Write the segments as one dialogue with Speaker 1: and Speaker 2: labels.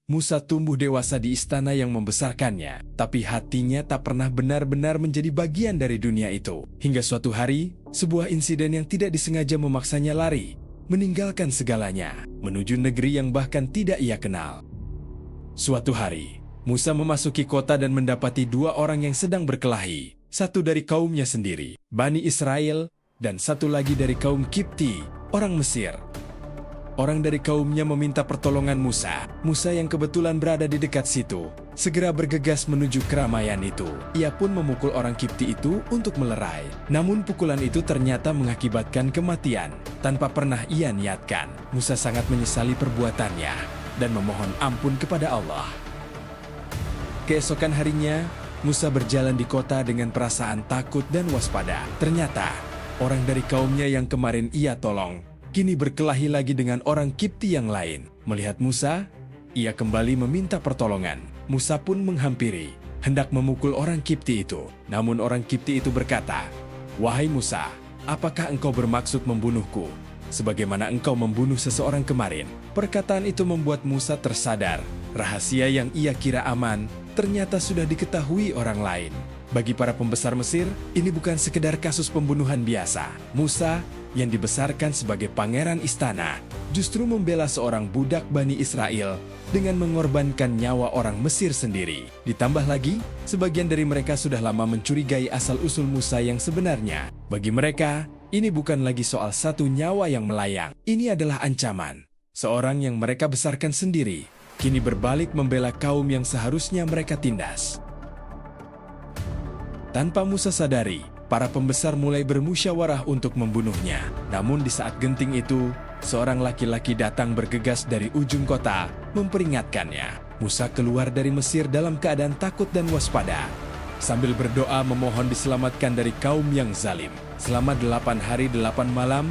Speaker 1: Musa tumbuh dewasa di istana yang membesarkannya, tapi hatinya tak pernah benar-benar menjadi bagian dari dunia itu. Hingga suatu hari, sebuah insiden yang tidak disengaja memaksanya lari, meninggalkan segalanya, menuju negeri yang bahkan tidak ia kenal. Suatu hari, Musa memasuki kota dan mendapati dua orang yang sedang berkelahi, satu dari kaumnya sendiri, Bani Israel, dan satu lagi dari kaum Kipti, orang Mesir. Orang dari kaumnya meminta pertolongan Musa. Musa yang kebetulan berada di dekat situ, segera bergegas menuju keramaian itu. Ia pun memukul orang Kipti itu untuk melerai. Namun pukulan itu ternyata mengakibatkan kematian, tanpa pernah ia niatkan. Musa sangat menyesali perbuatannya, dan memohon ampun kepada Allah. Keesokan harinya, Musa berjalan di kota dengan perasaan takut dan waspada. Ternyata, orang dari kaumnya yang kemarin ia tolong, kini berkelahi lagi dengan orang Kipti yang lain. Melihat Musa, ia kembali meminta pertolongan. Musa pun menghampiri, hendak memukul orang Kipti itu. Namun orang Kipti itu berkata, "Wahai Musa, apakah engkau bermaksud membunuhku, sebagaimana engkau membunuh seseorang kemarin?" Perkataan itu membuat Musa tersadar. Rahasia yang ia kira aman, ternyata sudah diketahui orang lain. Bagi para pembesar Mesir, ini bukan sekedar kasus pembunuhan biasa. Musa, yang dibesarkan sebagai pangeran istana, justru membela seorang budak Bani Israel dengan mengorbankan nyawa orang Mesir sendiri. Ditambah lagi, sebagian dari mereka sudah lama mencurigai asal-usul Musa yang sebenarnya. Bagi mereka, ini bukan lagi soal satu nyawa yang melayang. Ini adalah ancaman. Seorang yang mereka besarkan sendiri, kini berbalik membela kaum yang seharusnya mereka tindas. Tanpa Musa sadari, para pembesar mulai bermusyawarah untuk membunuhnya. Namun di saat genting itu, seorang laki-laki datang bergegas dari ujung kota, memperingatkannya. Musa keluar dari Mesir dalam keadaan takut dan waspada, sambil berdoa memohon diselamatkan dari kaum yang zalim. Selama 8 hari 8 malam,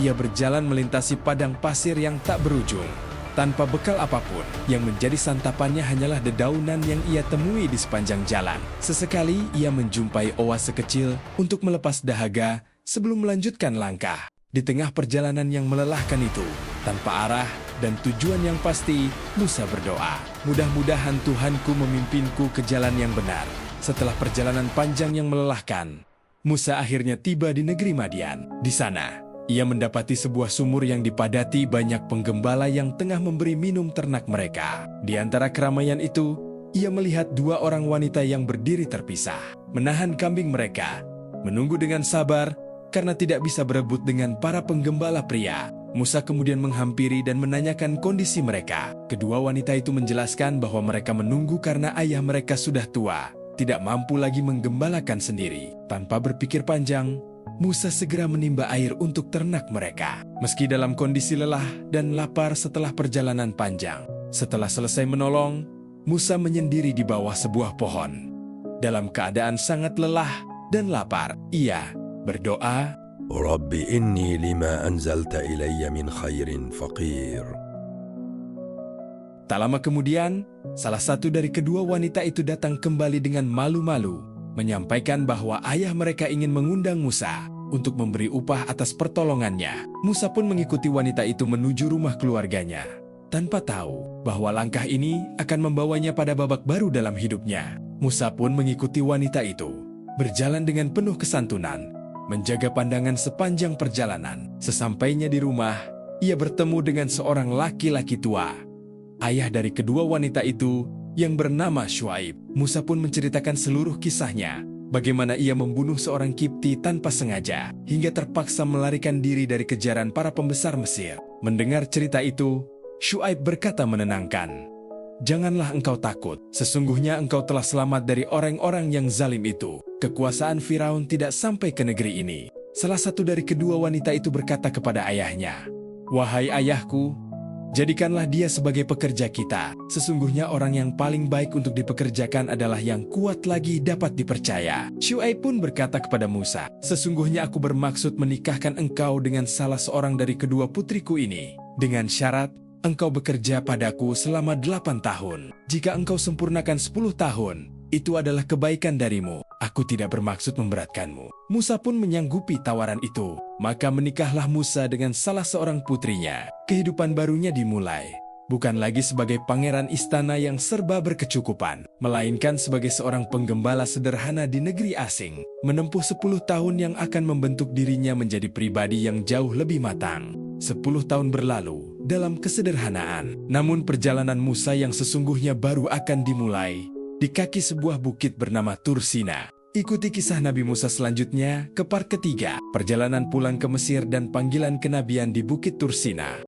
Speaker 1: ia berjalan melintasi padang pasir yang tak berujung, tanpa bekal apapun. Yang menjadi santapannya hanyalah dedaunan yang ia temui di sepanjang jalan. Sesekali ia menjumpai oase kecil untuk melepas dahaga sebelum melanjutkan langkah. Di tengah perjalanan yang melelahkan itu, tanpa arah dan tujuan yang pasti, Musa berdoa, "Mudah-mudahan Tuhanku memimpinku ke jalan yang benar." Setelah perjalanan panjang yang melelahkan, Musa akhirnya tiba di negeri Madian. Di sana, ia mendapati sebuah sumur yang dipadati banyak penggembala yang tengah memberi minum ternak mereka. Di antara keramaian itu, ia melihat dua orang wanita yang berdiri terpisah, menahan kambing mereka, menunggu dengan sabar karena tidak bisa berebut dengan para penggembala pria. Musa kemudian menghampiri dan menanyakan kondisi mereka. Kedua wanita itu menjelaskan bahwa mereka menunggu karena ayah mereka sudah tua, tidak mampu lagi menggembalakan sendiri. Tanpa berpikir panjang, Musa segera menimba air untuk ternak mereka. Meski dalam kondisi lelah dan lapar setelah perjalanan panjang. Setelah selesai menolong, Musa menyendiri di bawah sebuah pohon. Dalam keadaan sangat lelah dan lapar, ia berdoa,
Speaker 2: Rabbi inni lima anzalta ilayya min khairin faqir.
Speaker 1: Tak lama kemudian, salah satu dari kedua wanita itu datang kembali dengan malu-malu, menyampaikan bahwa ayah mereka ingin mengundang Musa untuk memberi upah atas pertolongannya. Musa pun mengikuti wanita itu menuju rumah keluarganya, tanpa tahu bahwa langkah ini akan membawanya pada babak baru dalam hidupnya. Musa pun mengikuti wanita itu, berjalan dengan penuh kesantunan, menjaga pandangan sepanjang perjalanan. Sesampainya di rumah, ia bertemu dengan seorang laki-laki tua, ayah dari kedua wanita itu yang bernama Syuaib. Musa pun menceritakan seluruh kisahnya, bagaimana ia membunuh seorang Kipti tanpa sengaja, hingga terpaksa melarikan diri dari kejaran para pembesar Mesir. Mendengar cerita itu, Syuaib berkata menenangkan, "Janganlah engkau takut, sesungguhnya engkau telah selamat dari orang-orang yang zalim itu. Kekuasaan Firaun tidak sampai ke negeri ini." Salah satu dari kedua wanita itu berkata kepada ayahnya, "Wahai ayahku, jadikanlah dia sebagai pekerja kita. Sesungguhnya orang yang paling baik untuk dipekerjakan adalah yang kuat lagi dapat dipercaya." Syuaib pun berkata kepada Musa, "Sesungguhnya aku bermaksud menikahkan engkau dengan salah seorang dari kedua putriku ini, dengan syarat engkau bekerja padaku selama 8 tahun. Jika engkau sempurnakan 10 tahun, itu adalah kebaikan darimu. Aku tidak bermaksud memberatkanmu." Musa pun menyanggupi tawaran itu. Maka menikahlah Musa dengan salah seorang putrinya. Kehidupan barunya dimulai. bukan lagi sebagai pangeran istana yang serba berkecukupan, melainkan sebagai seorang penggembala sederhana di negeri asing, menempuh 10 tahun yang akan membentuk dirinya menjadi pribadi yang jauh lebih matang. 10 tahun berlalu dalam kesederhanaan, namun perjalanan Musa yang sesungguhnya baru akan dimulai di kaki sebuah bukit bernama Tursina. Ikuti kisah Nabi Musa selanjutnya ke part ketiga, perjalanan pulang ke Mesir dan panggilan kenabian di Bukit Tursina.